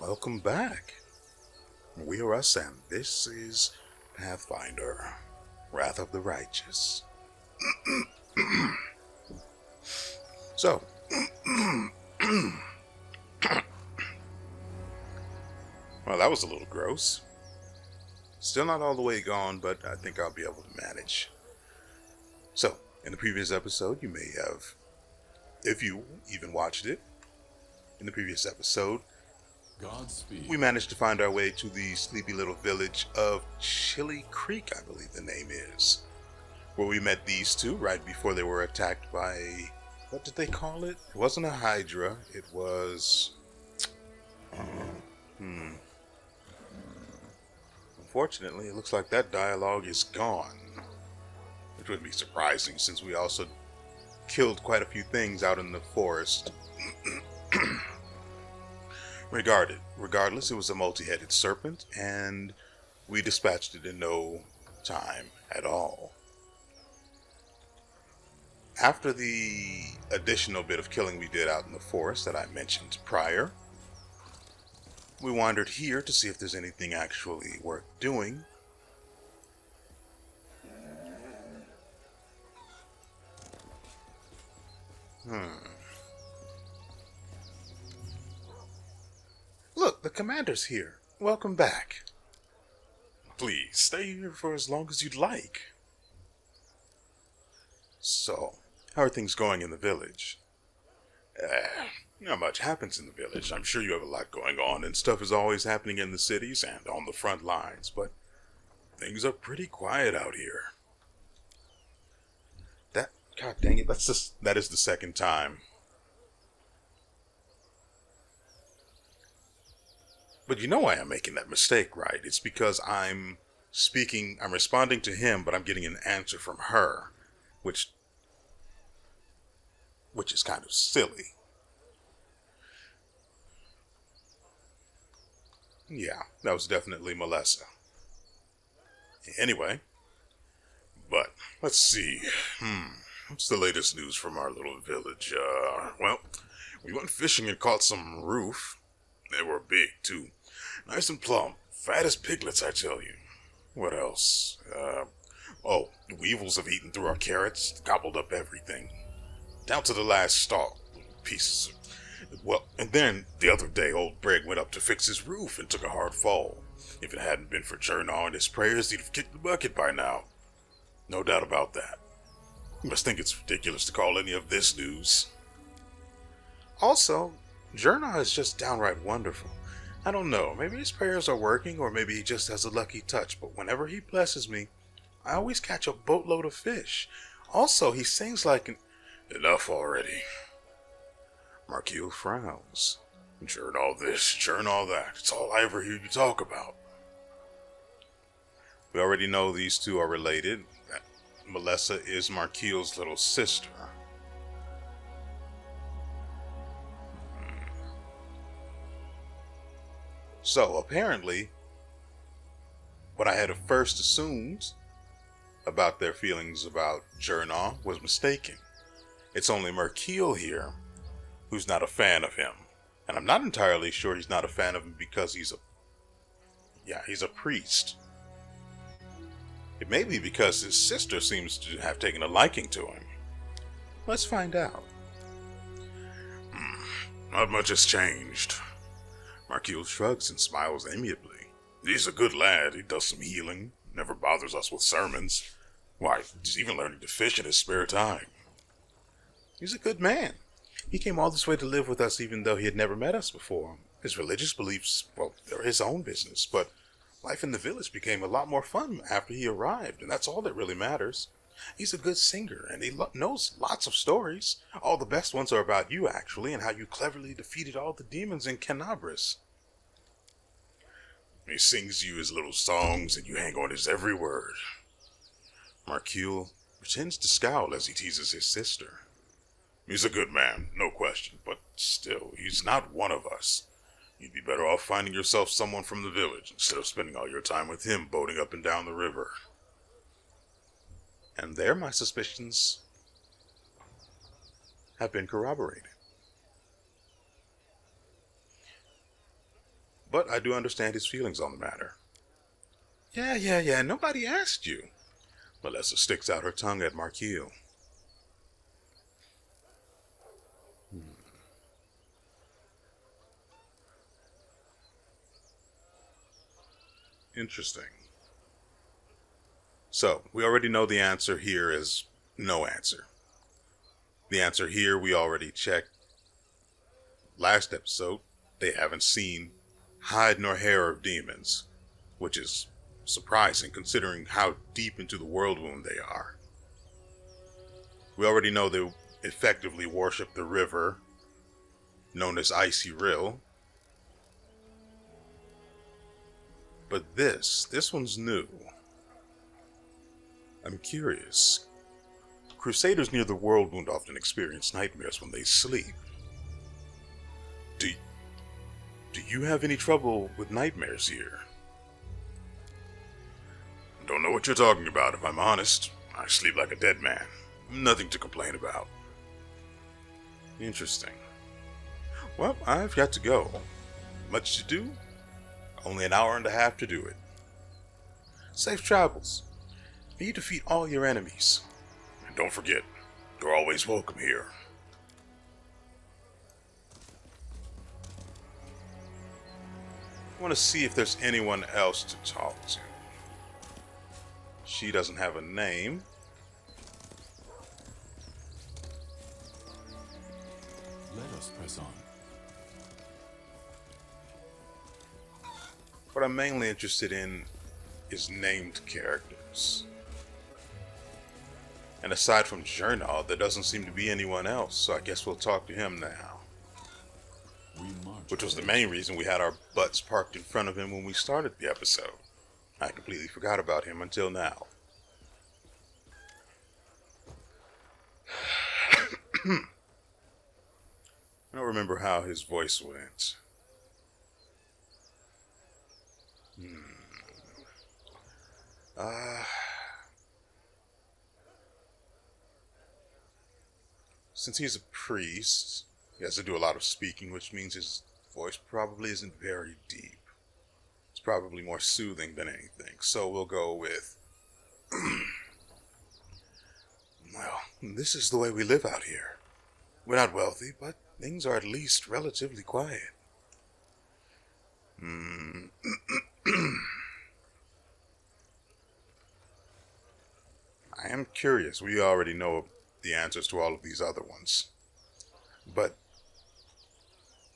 Welcome back. WeArEuS, and this is Pathfinder, Wrath of the Righteous. So, well, that was a little gross. Still not all the way gone, but I think I'll be able to manage. So, in the previous episode, you may have, if you even watched it, in the previous episode, Godspeed. we managed to find our way to the sleepy little village of Chili Creek, I believe the name is, where we met these two right before they were attacked by, what did they call it? It wasn't a Hydra, it was, Unfortunately, it looks like that dialogue is gone, which wouldn't be surprising since we also killed quite a few things out in the forest. Regardless, it was a multi-headed serpent, and we dispatched it in no time at all. After the additional bit of killing we did out in the forest that I mentioned prior, we wandered here to see if there's anything actually worth doing. Look, the commander's here. Welcome back. Please, stay here for as long as you'd like. So, how are things going in the village? Not much happens in the village. I'm sure you have a lot going on, and stuff is always happening in the cities and on the front lines, but things are pretty quiet out here. God dang it, that is the second time. But you know why I'm making that mistake, right? It's because I'm responding to him, but I'm getting an answer from her, which is kind of silly. Yeah, that was definitely Melissa. Anyway, but let's see. What's the latest news from our little village? Well, we went fishing and caught some roof. They were big, too. Nice and plump. Fat as piglets, I tell you. What else? The weevils have eaten through our carrots, gobbled up everything. Down to the last stalk. Pieces. Well, and then, the other day, old Breg went up to fix his roof and took a hard fall. If it hadn't been for Jernal and his prayers, he'd have kicked the bucket by now. No doubt about that. You must think it's ridiculous to call any of this news. Also, Jernal is just downright wonderful. I don't know, maybe his prayers are working, or maybe he just has a lucky touch, but whenever he blesses me, I always catch a boatload of fish. Also, he sings like an... Enough already. Marquil frowns. Jernal this, Jernal that. It's all I ever hear you talk about. We already know these two are related. Melissa is Marquil's little sister. So, apparently, what I had at first assumed about their feelings about Jernal was mistaken. It's only Marquil here who's not a fan of him. And I'm not entirely sure he's not a fan of him because he's a priest. It may be because his sister seems to have taken a liking to him. Let's find out. Not much has changed. Marquil shrugs and smiles amiably. He's a good lad. He does some healing. Never bothers us with sermons. Why, he's even learning to fish in his spare time. He's a good man. He came all this way to live with us even though he had never met us before. His religious beliefs, well, they're his own business, but life in the village became a lot more fun after he arrived, and that's all that really matters. He's a good singer, and he knows lots of stories. All the best ones are about you, actually, and how you cleverly defeated all the demons in Canabris. He sings you his little songs, and you hang on his every word. Marquil pretends to scowl as he teases his sister. He's a good man, no question, but still, he's not one of us. You'd be better off finding yourself someone from the village instead of spending all your time with him boating up and down the river. And there my suspicions have been corroborated. but I do understand his feelings on the matter. Yeah, nobody asked you. Melissa sticks out her tongue at Marquille. Interesting. So, we already know the answer here is no answer. The answer here we already checked last episode. They haven't seen hide nor hair of demons, which is surprising considering how deep into the world wound they are. We already know they effectively worship the river known as Icy Rill. But this one's new. I'm curious. Crusaders near the world wound often experience nightmares when they sleep. Do you have any trouble with nightmares here? Don't know what you're talking about, if I'm honest. I sleep like a dead man. Nothing to complain about. Interesting. Well, I've got to go. Much to do? Only an hour and a half to do it. Safe travels. May you defeat all your enemies. And don't forget, you're always welcome here. I want to see if there's anyone else to talk to. She doesn't have a name. Let us press on. What I'm mainly interested in is named characters. And aside from Journal, there doesn't seem to be anyone else, so I guess we'll talk to him now. We march. Which was the main reason we had our butts parked in front of him when we started the episode. I completely forgot about him until now. I don't remember how his voice went. Since he's a priest, he has to do a lot of speaking, which means his voice probably isn't very deep. It's probably more soothing than anything. So we'll go with, well, this is the way we live out here. We're not wealthy, but things are at least relatively quiet. I am curious. We already know the answers to all of these other ones. But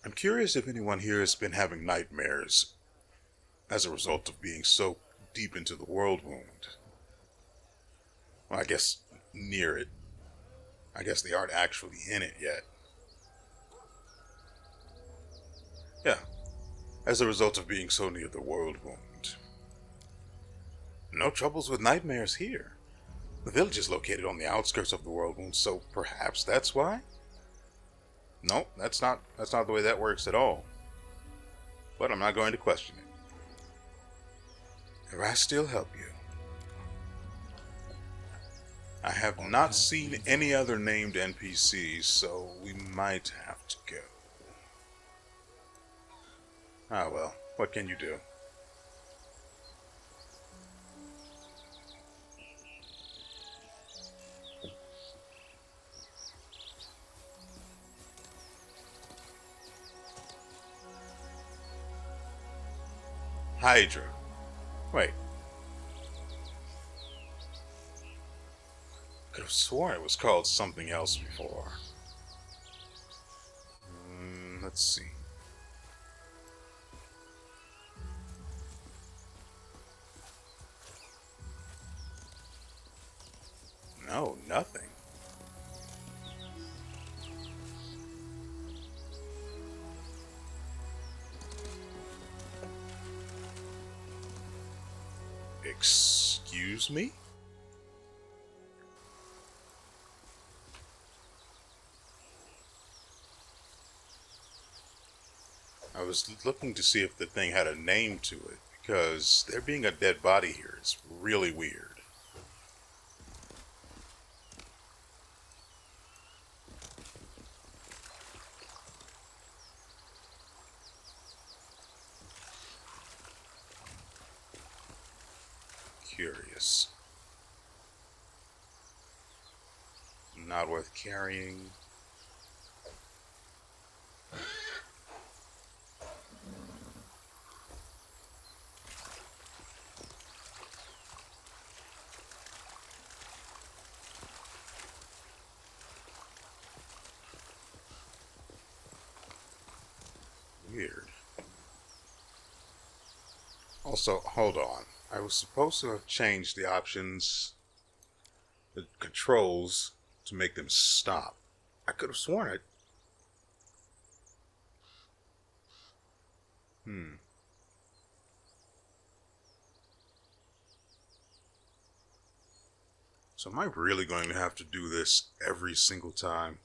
I'm curious if anyone here has been having nightmares as a result of being so deep into the world wound. Well, I guess near it. I guess they aren't actually in it yet. Yeah, as a result of being so near the world wound. No troubles with nightmares here. The village is located on the outskirts of the world wound, so perhaps that's why? No, that's not the way that works at all. But I'm not going to question it. Can I still help you? I have not seen any other named NPCs, so we might have to go. Ah well, what can you do? Hydra. Wait. Could have sworn it was called something else before. Let's see. No, nothing. Excuse me? I was looking to see if the thing had a name to it, because there being a dead body here is really weird. curious. Not worth carrying. Weird. Also, hold on. I was supposed to have changed the options, the controls, to make them stop. I could have sworn it. So am I really going to have to do this every single time?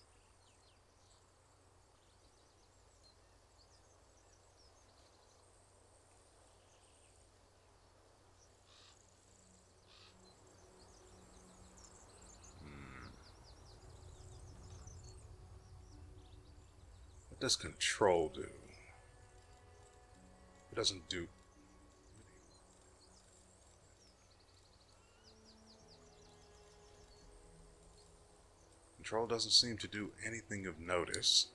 What does control do? It doesn't do... Control doesn't seem to do anything of notice.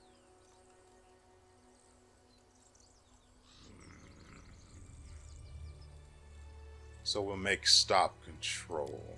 So we'll make stop control.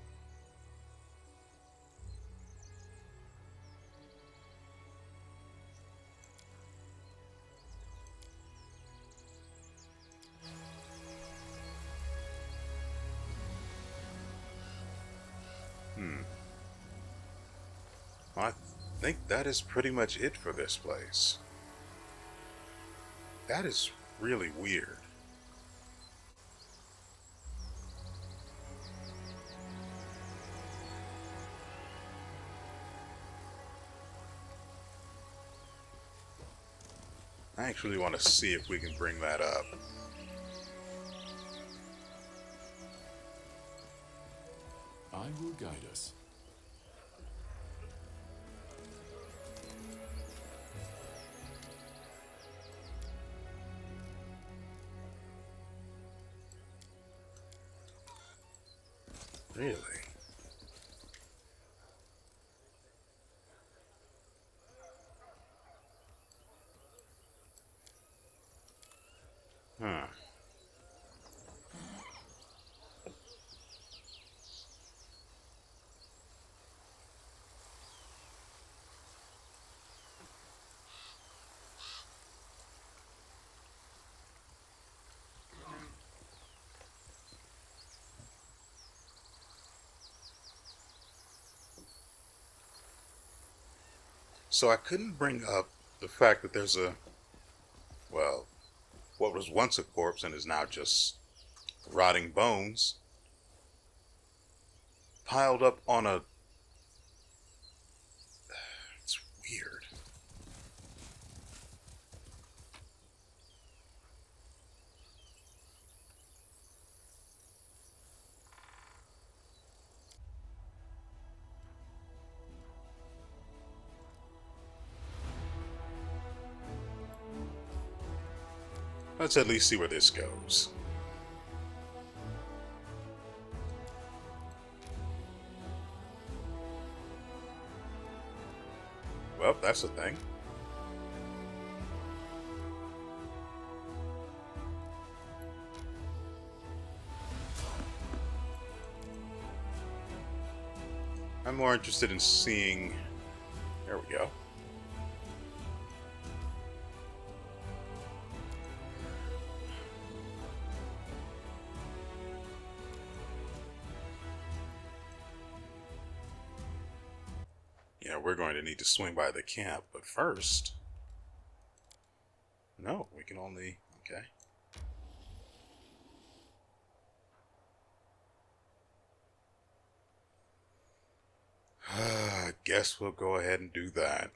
I think that is pretty much it for this place. That is really weird. I actually want to see if we can bring that up. I will guide us. Really? Huh. So I couldn't bring up the fact that there's a, well, what was once a corpse and is now just rotting bones piled up on a... It's weird. Let's at least see where this goes. Well, that's the thing. I'm more interested in seeing... There we go. Yeah, we're going to need to swing by the camp, but first... No, we can only... Okay. I guess we'll go ahead and do that.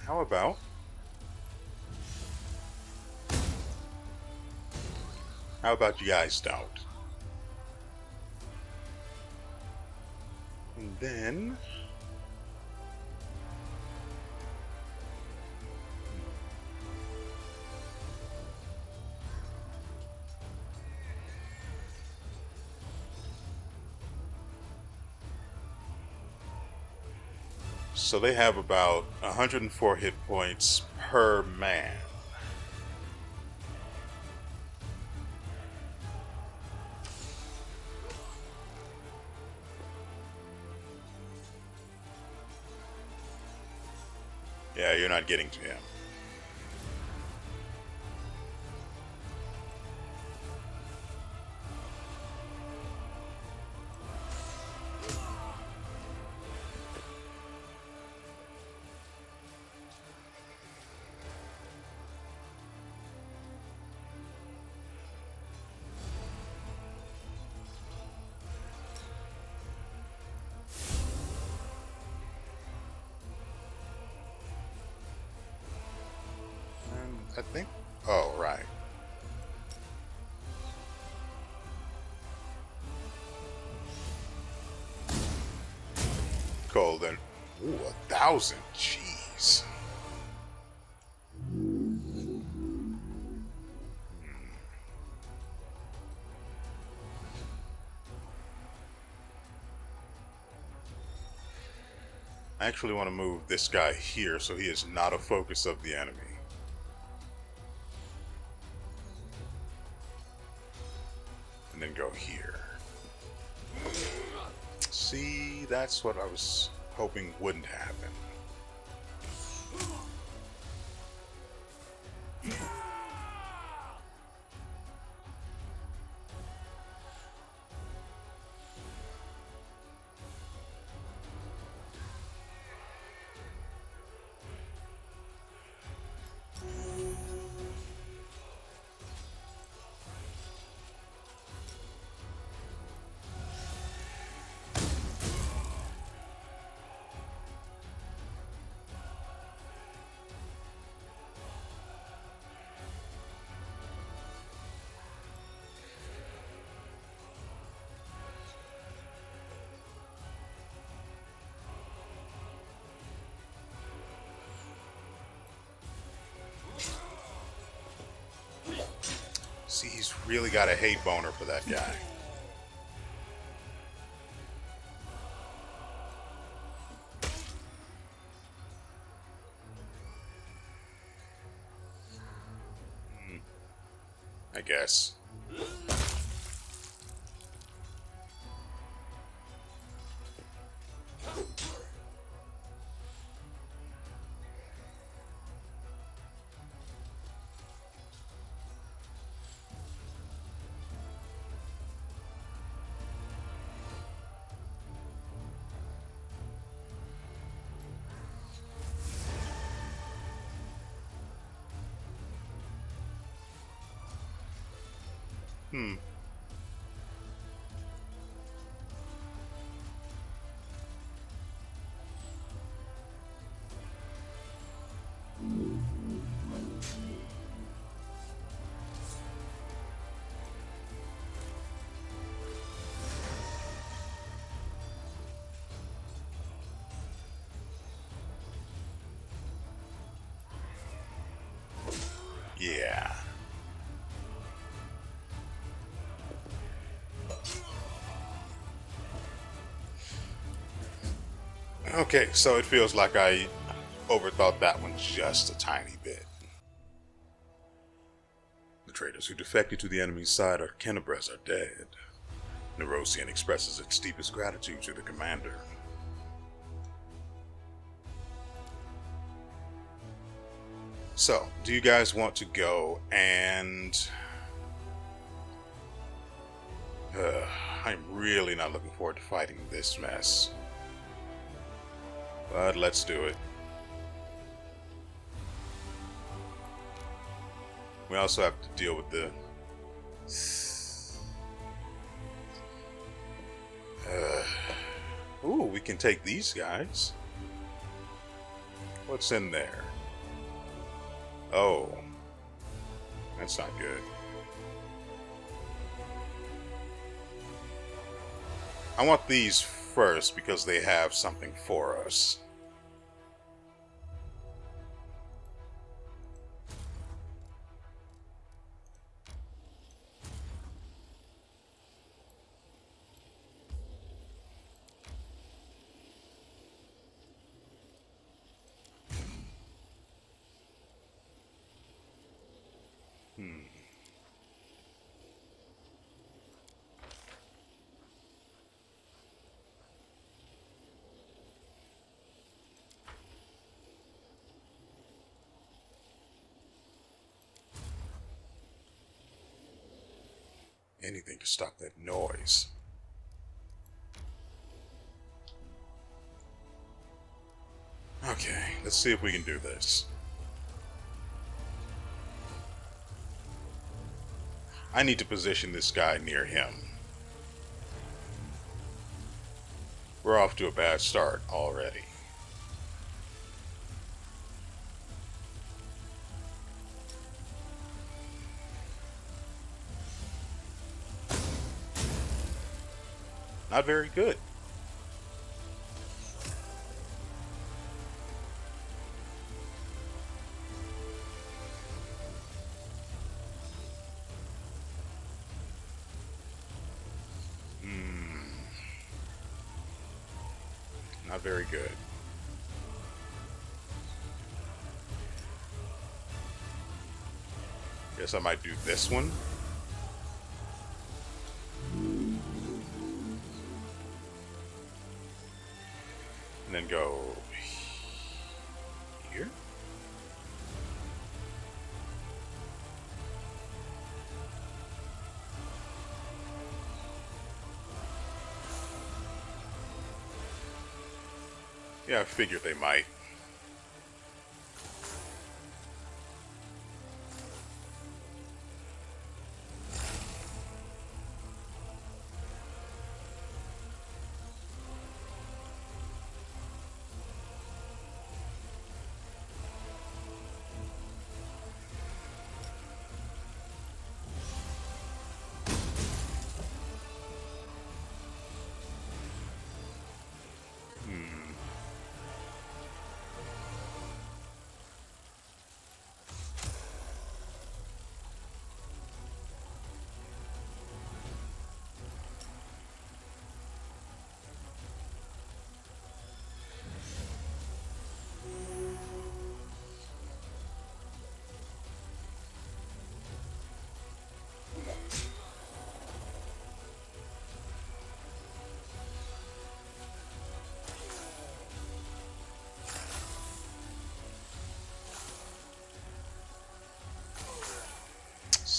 How about... How about you guys don't? And then... so they have about 104 hit points per man. Yeah, you're not getting to him. I think. Oh, right. Cold and. Ooh, 1,000. Jeez. I actually want to move this guy here so he is not a focus of the enemy. And then go here. See, that's what I was hoping wouldn't happen. See, he's really got a hate boner for that guy. I guess. Yeah. Okay, so it feels like I overthought that one just a tiny bit. The traitors who defected to the enemy's side of Kenebres are dead. Nerosian expresses its deepest gratitude to the commander. So, do you guys want to go and... I'm really not looking forward to fighting this mess. But let's do it. We also have to deal with the... Ooh, we can take these guys. What's in there? Oh. That's not good. I want these first because they have something for us. Anything to stop that noise. Okay, let's see if we can do this. I need to position this guy near him. We're off to a bad start already. Not very good. Not very good. Guess I might do this one. And then go here. Yeah, I figured they might.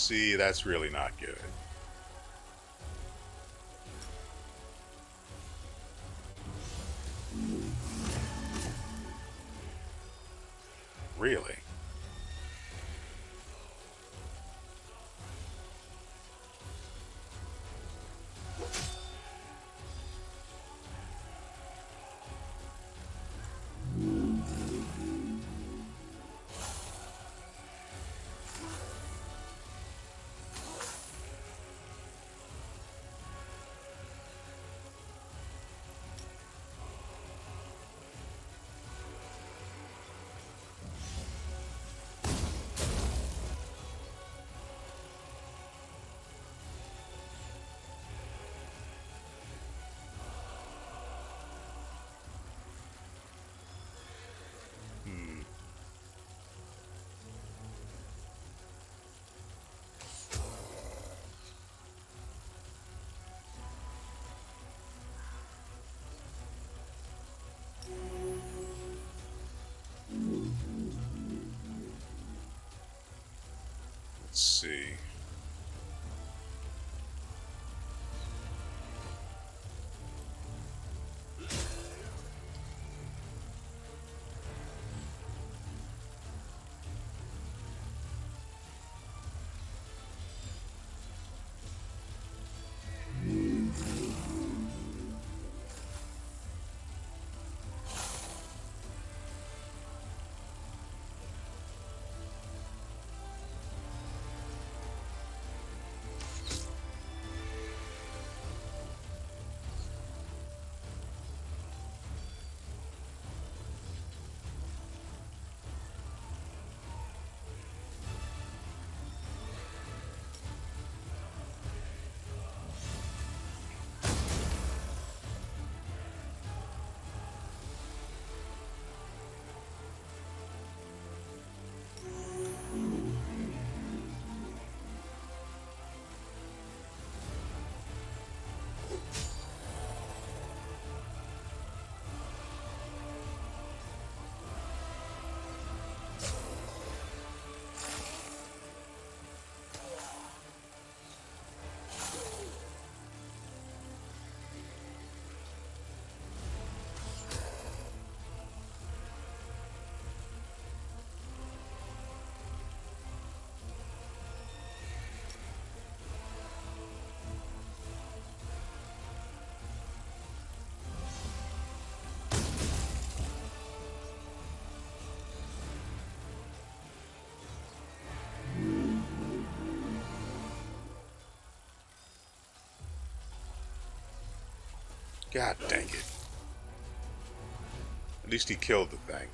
See, that's really not good. Really? Let's see. God dang it. At least he killed the thing.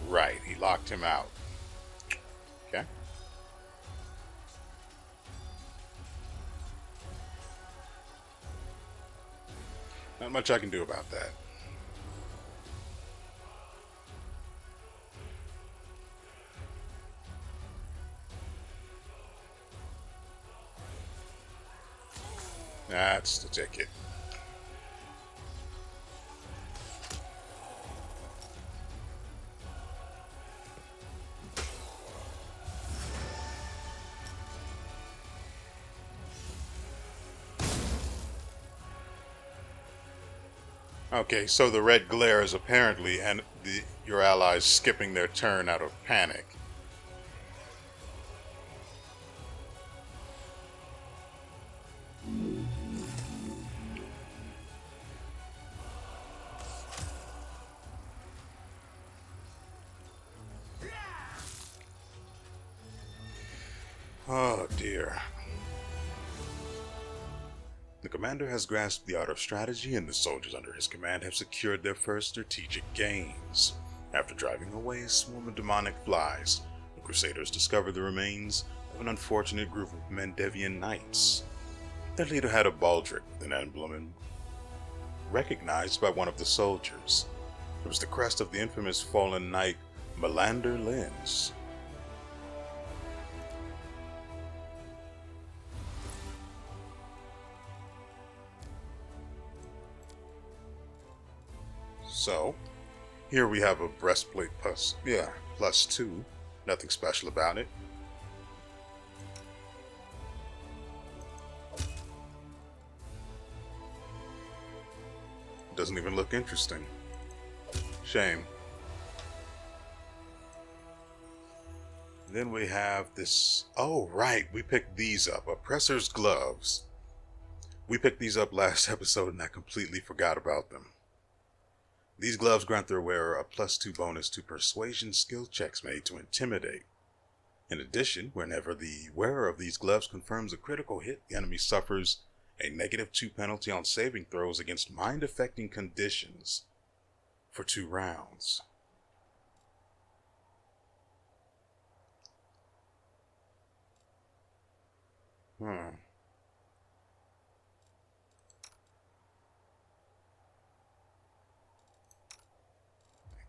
Right, he locked him out. Okay. Not much I can do about that. That's the ticket. Okay, so the red glare is apparently your allies skipping their turn out of panic. Oh dear. The commander has grasped the art of strategy, and the soldiers under his command have secured their first strategic gains. After driving away a swarm of demonic flies, the Crusaders discovered the remains of an unfortunate group of Mendevian knights. Their leader had a baldric with an emblem recognized by one of the soldiers. It was the crest of the infamous fallen knight Melander Lins. So, here we have a breastplate plus 2. Nothing special about it. Doesn't even look interesting. Shame. Then we have this. Oh, right. We picked these up. Oppressor's Gloves. We picked these up last episode and I completely forgot about them. These gloves grant their wearer a +2 bonus to persuasion skill checks made to intimidate. In addition, whenever the wearer of these gloves confirms a critical hit, the enemy suffers a -2 penalty on saving throws against mind-affecting conditions for 2 rounds.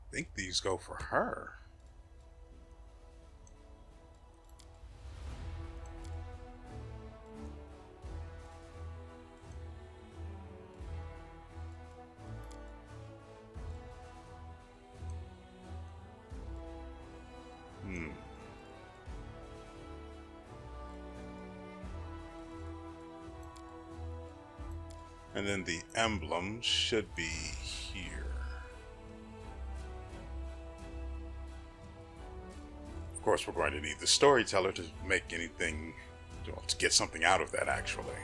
I think these go for her. And then the emblem should be here. Of course, we're going to need the storyteller to make anything, to get something out of that, actually.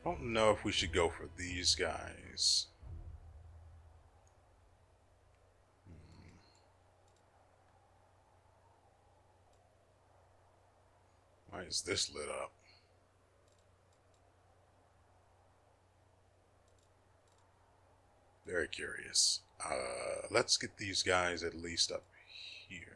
I don't know if we should go for these guys. Why is this lit up? Very curious. Let's get these guys at least up here.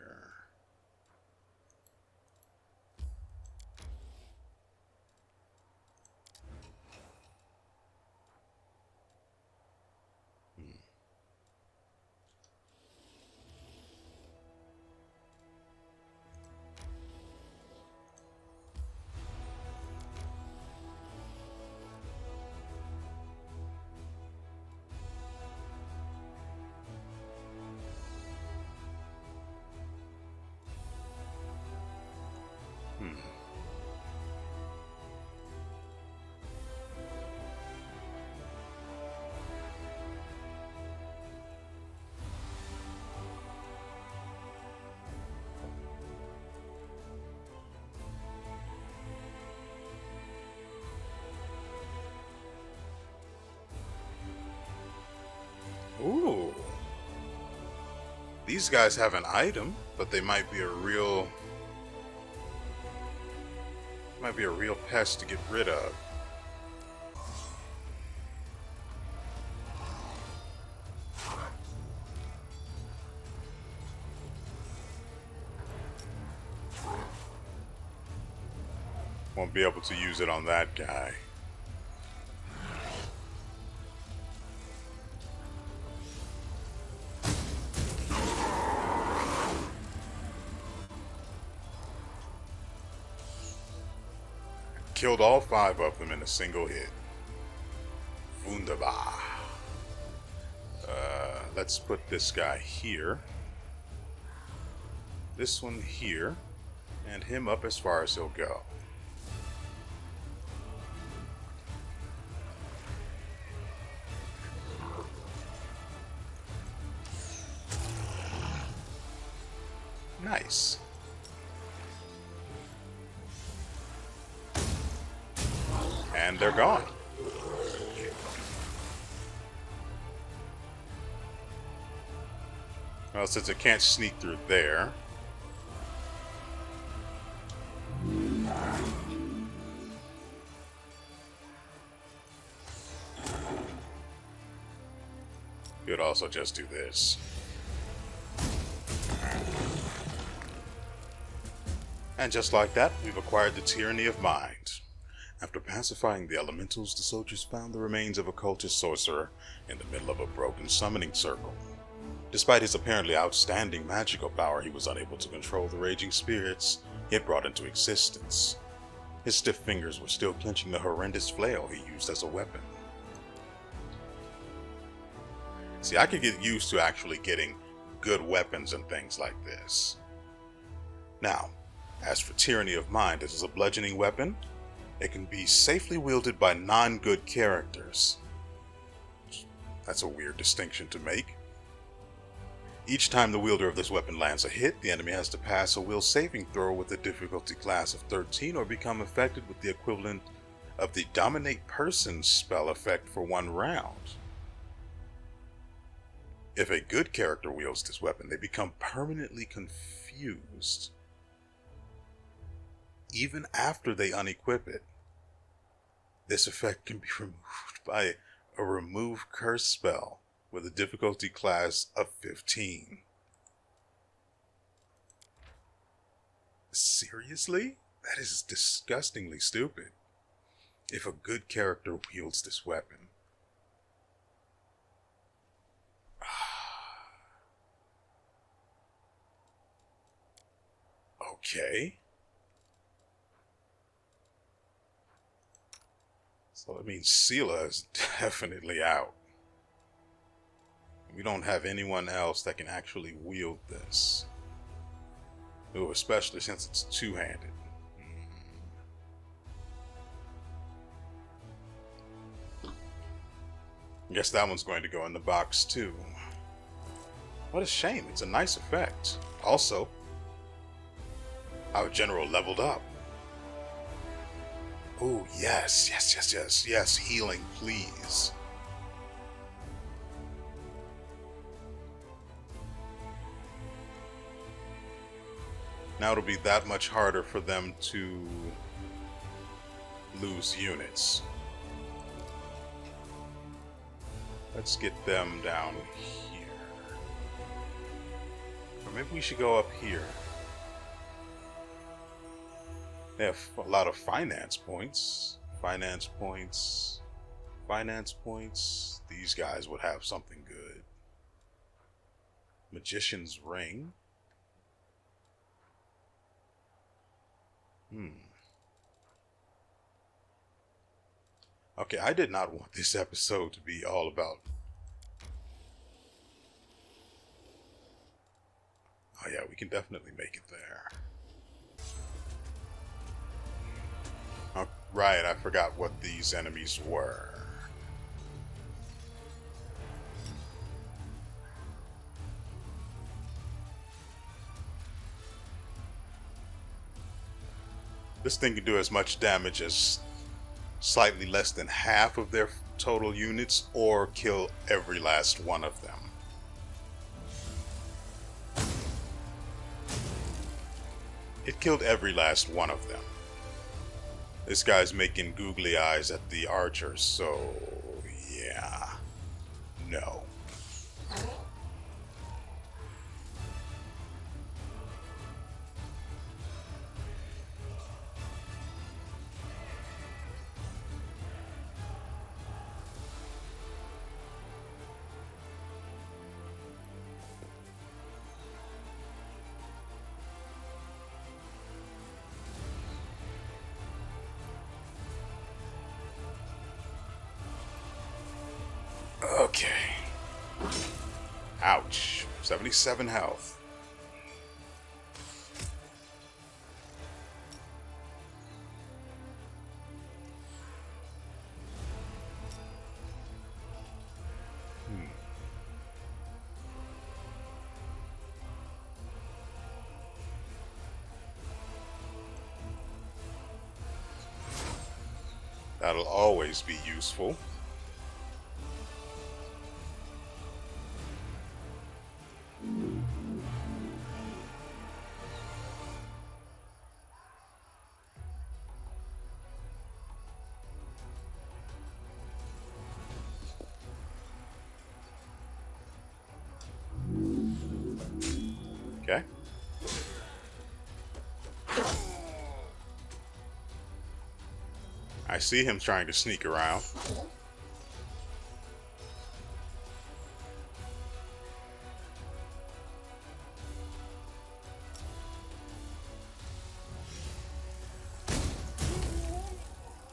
These guys have an item, but they might be a real pest to get rid of. Won't be able to use it on that guy. Killed all 5 of them in a single hit. Wunderbar. Let's put this guy here. This one here. And him up as far as he'll go. Nice. And they're gone. Well, since it can't sneak through there. Could also just do this. And just like that, we've acquired the Tyranny of Mind. After pacifying the elementals, the soldiers found the remains of a cultist sorcerer in the middle of a broken summoning circle. Despite his apparently outstanding magical power, he was unable to control the raging spirits he had brought into existence. His stiff fingers were still clenching the horrendous flail he used as a weapon. See, I could get used to actually getting good weapons and things like this. Now, as for Tyranny of Mind, this is a bludgeoning weapon. It can be safely wielded by non-good characters. That's a weird distinction to make. Each time the wielder of this weapon lands a hit, the enemy has to pass a will saving throw with a difficulty class of 13 or become affected with the equivalent of the Dominate Person spell effect for 1 round. If a good character wields this weapon, they become permanently confused. Even after they unequip it, this effect can be removed by a remove curse spell with a difficulty class of 15. Seriously? That is disgustingly stupid. If a good character wields this weapon. Okay. So that means Sela is definitely out. We don't have anyone else that can actually wield this. Ooh, especially since it's two-handed. Guess that one's going to go in the box too. What a shame, it's a nice effect. Also, our general leveled up. Oh, yes, healing, please. Now it'll be that much harder for them to lose units. Let's get them down here. Or maybe we should go up here. They have a lot of finance points. Finance points. These guys would have something good. Magician's Ring. Okay, I did not want this episode to be all about... Oh yeah, we can definitely make it there. Oh, right, I forgot what these enemies were. This thing can do as much damage as slightly less than half of their total units, or kill every last one of them. It killed every last one of them. This guy's making googly eyes at the archers, so yeah. No. Okay. Ouch. 77 health. That'll always be useful. Okay. I see him trying to sneak around.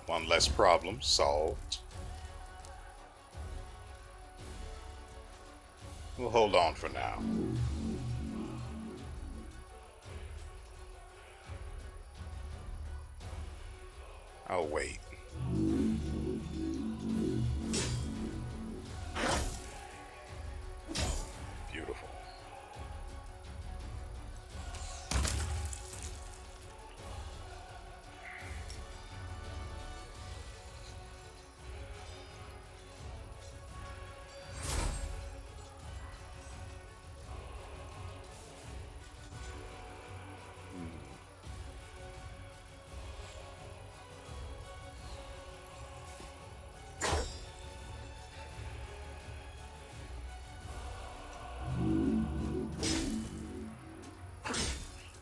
One less problem solved. We'll hold on for now. I'll wait. Beautiful.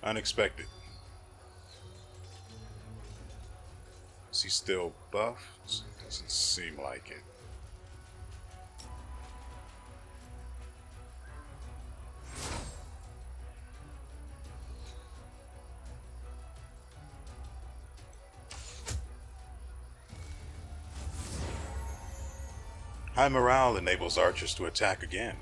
Unexpected. Is he still buffed? Doesn't seem like it. High morale enables archers to attack again.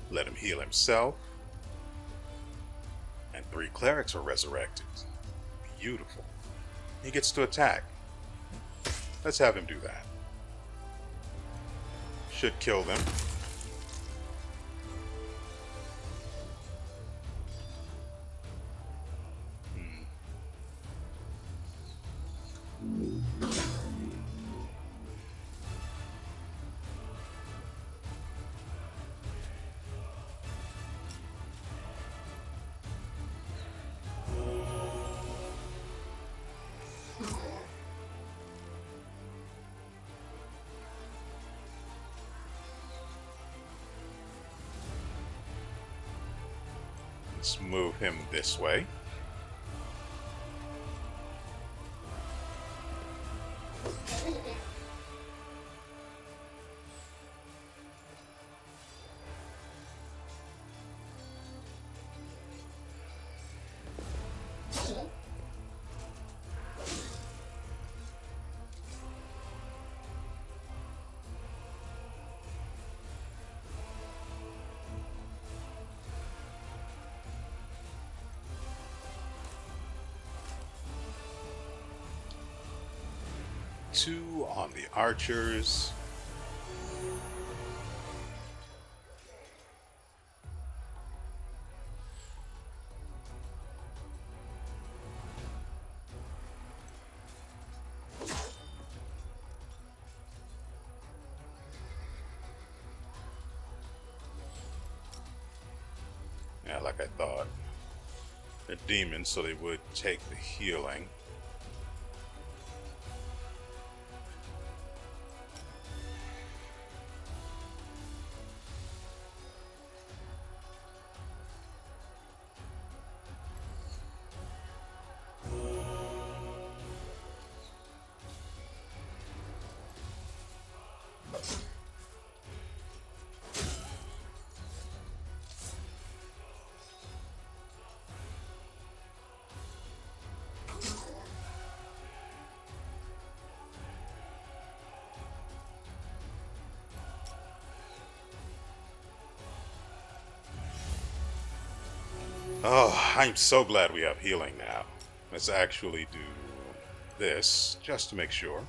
Let him heal himself. And 3 clerics are resurrected. Beautiful. He gets to attack. Let's have him do that. Should kill them. Let's move him this way. Two on the archers. like I thought. They're demons, so they would take the healing. Oh, I'm so glad we have healing now. Let's actually do this, just to make sure.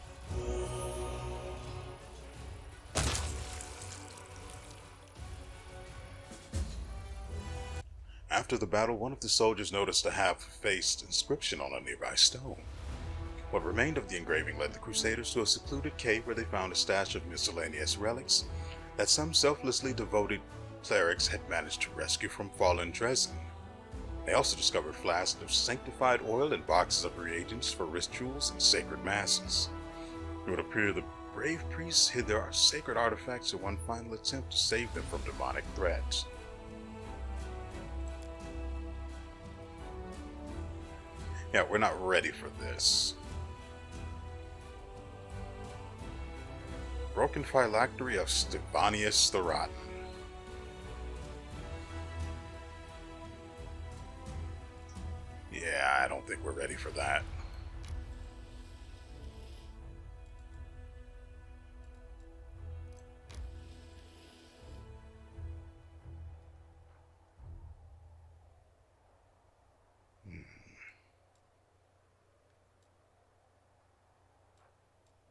After the battle, one of the soldiers noticed a half-faced inscription on a nearby stone. What remained of the engraving led the Crusaders to a secluded cave where they found a stash of miscellaneous relics that some selflessly devoted clerics had managed to rescue from fallen Dresden. They also discovered flasks of sanctified oil and boxes of reagents for rituals and sacred masses. It would appear the brave priests hid their sacred artifacts in one final attempt to save them from demonic threats. Yeah, we're not ready for this. Broken phylactery of Stevanius the Rotten. Yeah, I don't think we're ready for that.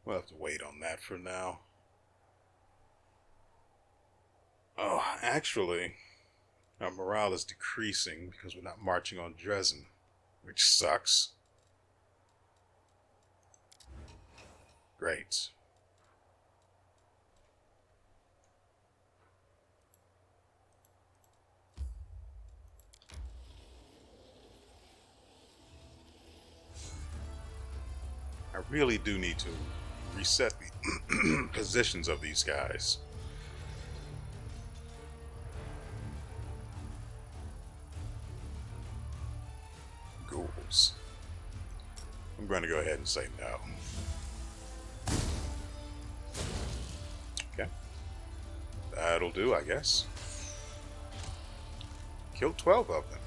We'll have to wait on that for now. Oh, actually, our morale is decreasing because we're not marching on Dresden, which sucks. Great. I really do need to reset the positions of these guys. Ghouls. I'm going to go ahead and say no. Okay. That'll do, I guess. Killed 12 of them.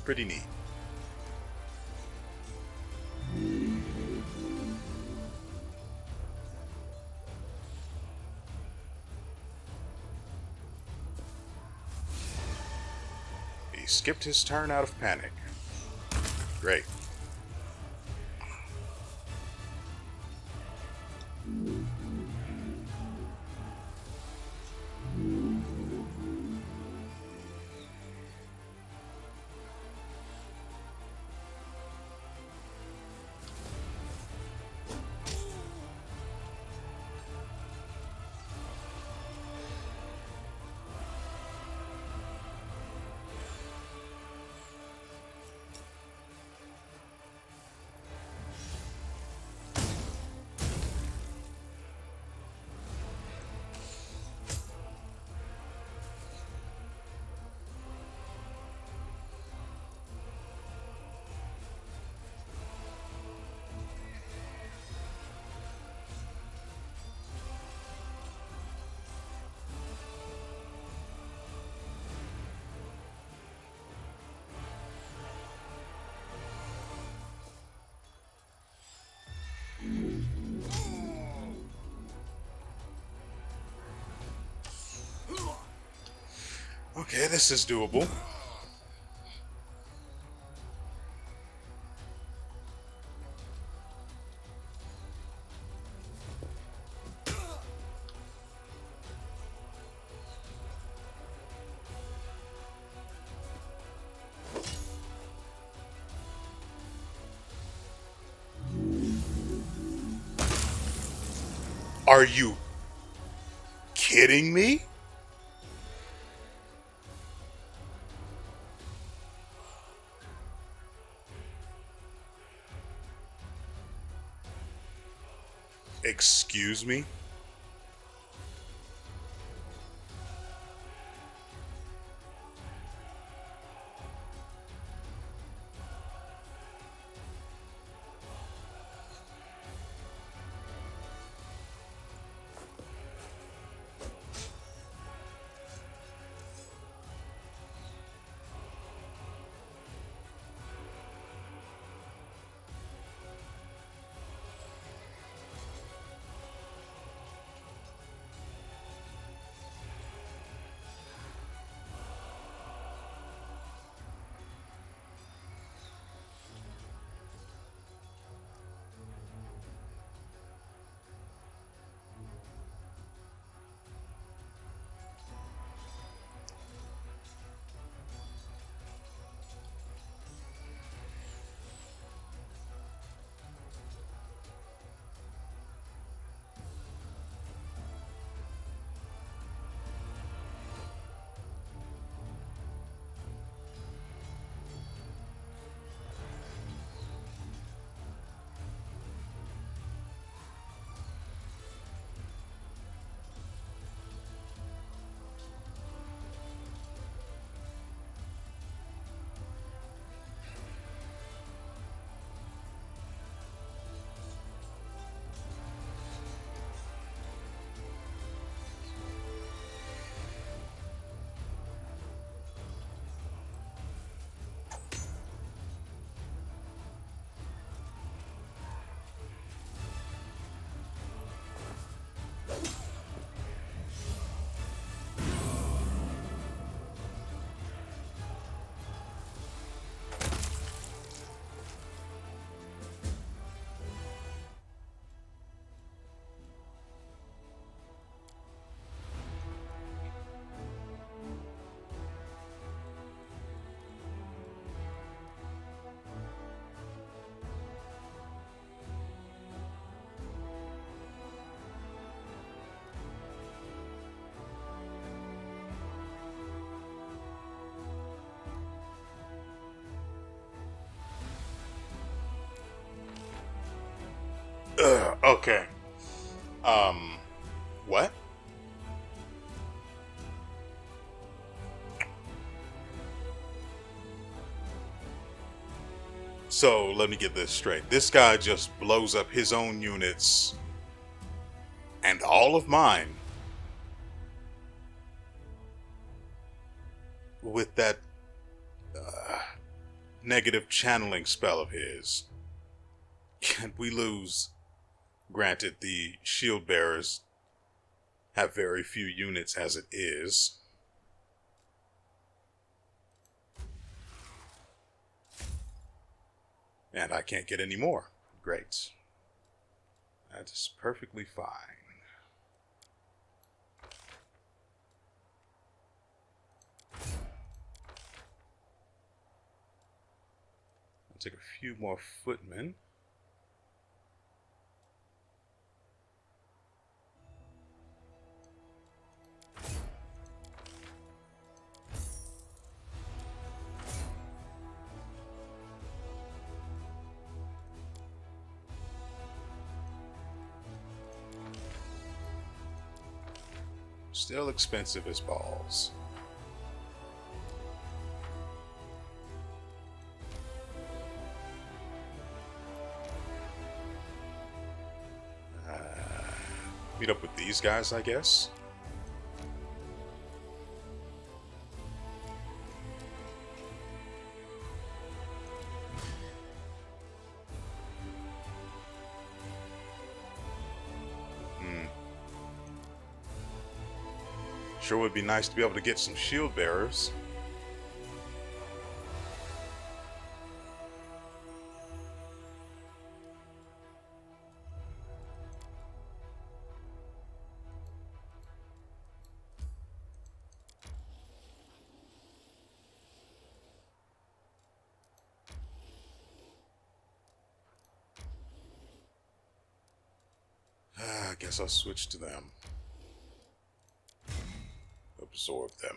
Pretty neat. He skipped his turn out of panic. Great. Okay, this is doable. Are you kidding me? Excuse me? Okay. What? So let me get this straight. This guy just blows up his own units and all of mine with that negative channeling spell of his. And we lose. Granted, the shield bearers have very few units as it is. And I can't get any more. Great. That is perfectly fine. I'll take a few more footmen. Still expensive as balls. Meet up with these guys, I guess. Sure would be nice to be able to get some shield bearers. I guess I'll switch to them. Absorb them.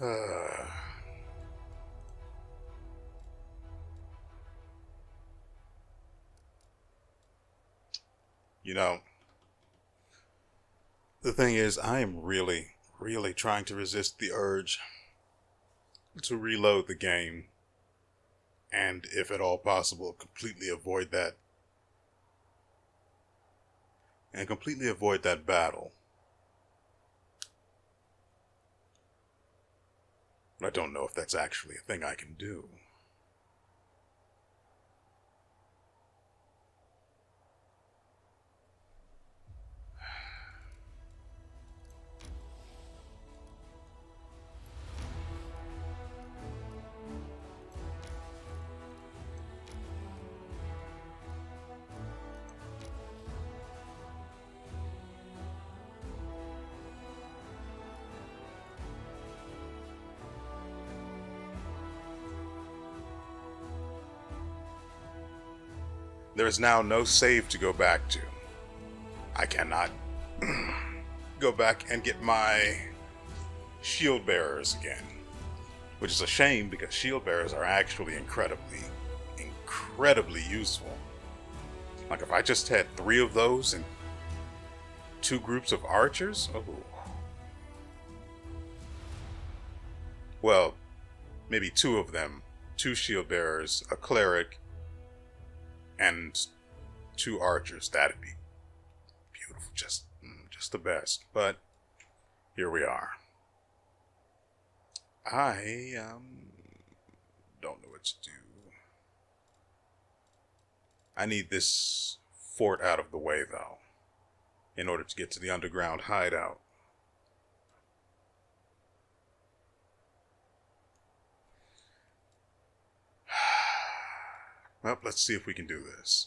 Uh, you know, the thing is, I am really, really trying to resist the urge to reload the game and, if at all possible, completely avoid that battle. But I don't know if that's actually a thing I can do. There is now no save to go back to. I cannot go back and get my shield bearers again. Which is a shame, because shield bearers are actually incredibly useful. Like, if I just had 3 of those and 2 groups of archers, oh. Well, maybe 2 of them. 2 shield bearers, a cleric, and 2 archers. That'd be beautiful. Just the best. But here we are. I don't know what to do. I need this fort out of the way, though, in order to get to the underground hideout. Well, let's see if we can do this.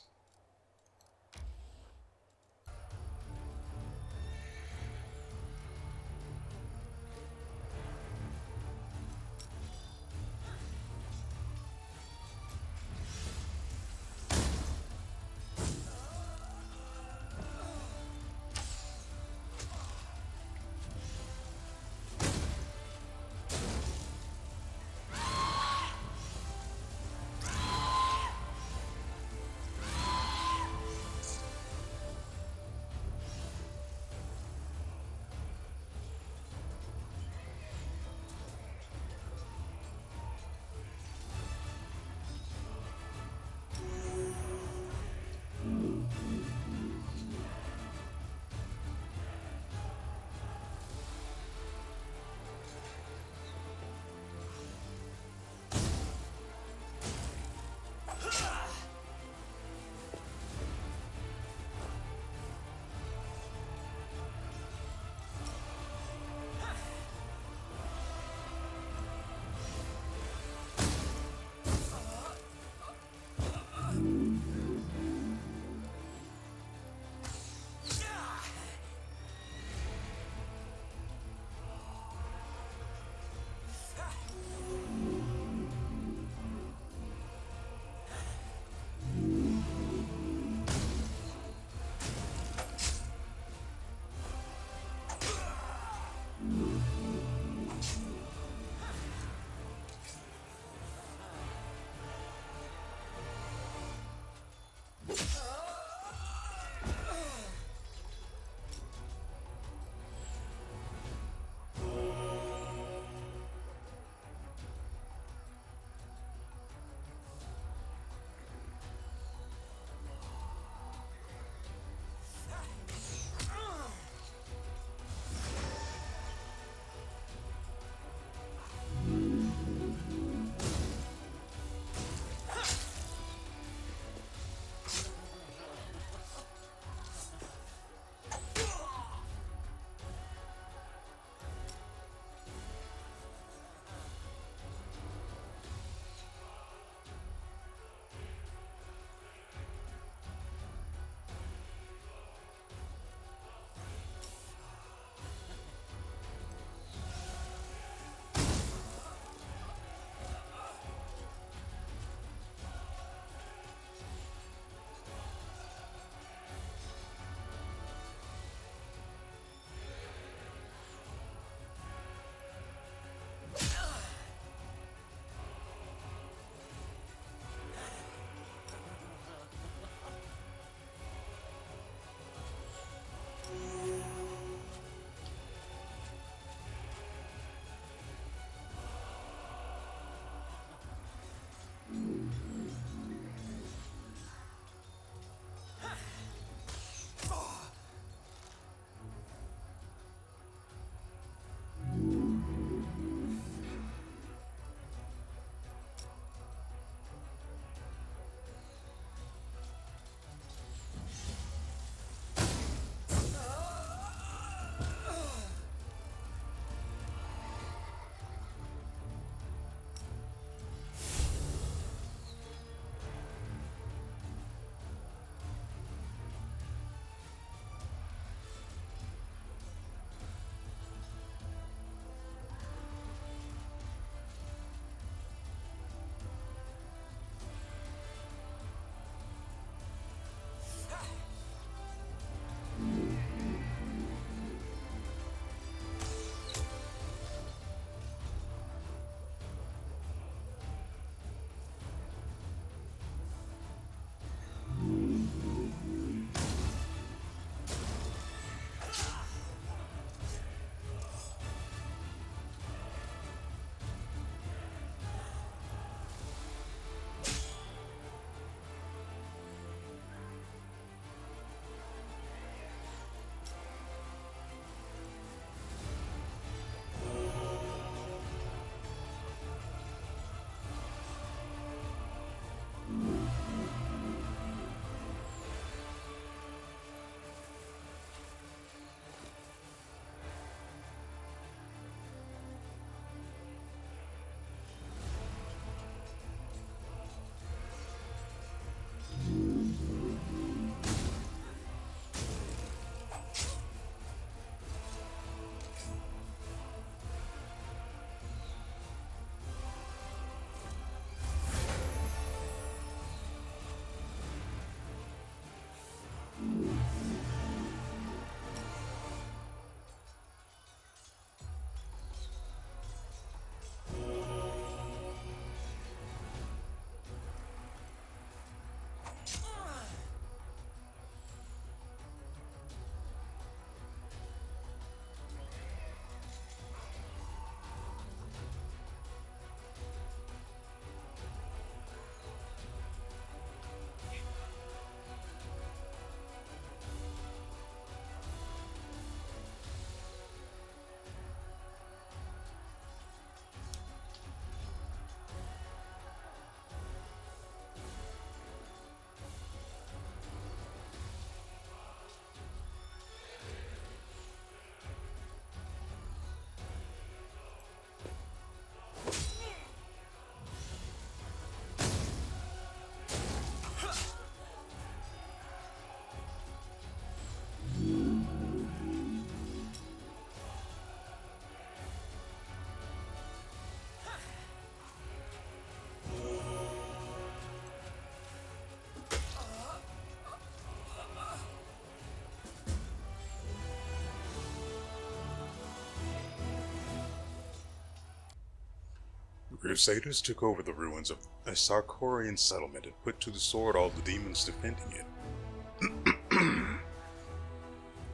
Crusaders took over the ruins of a Sarkorian settlement and put to the sword all the demons defending it.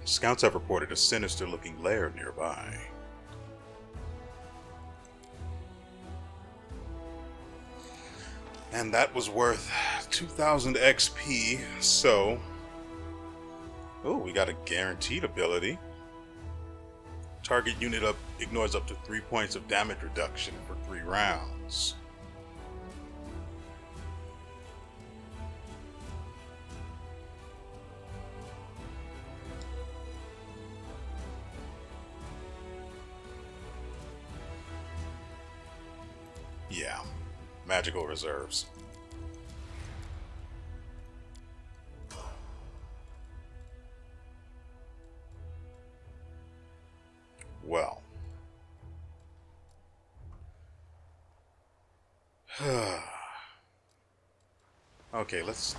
Scouts have reported a sinister-looking lair nearby. And that was worth 2,000 XP, so... Oh, we got a guaranteed ability. Target unit ignores up to 3 points of damage reduction for 3 rounds. Yeah, magical reserves. Well. Okay, let's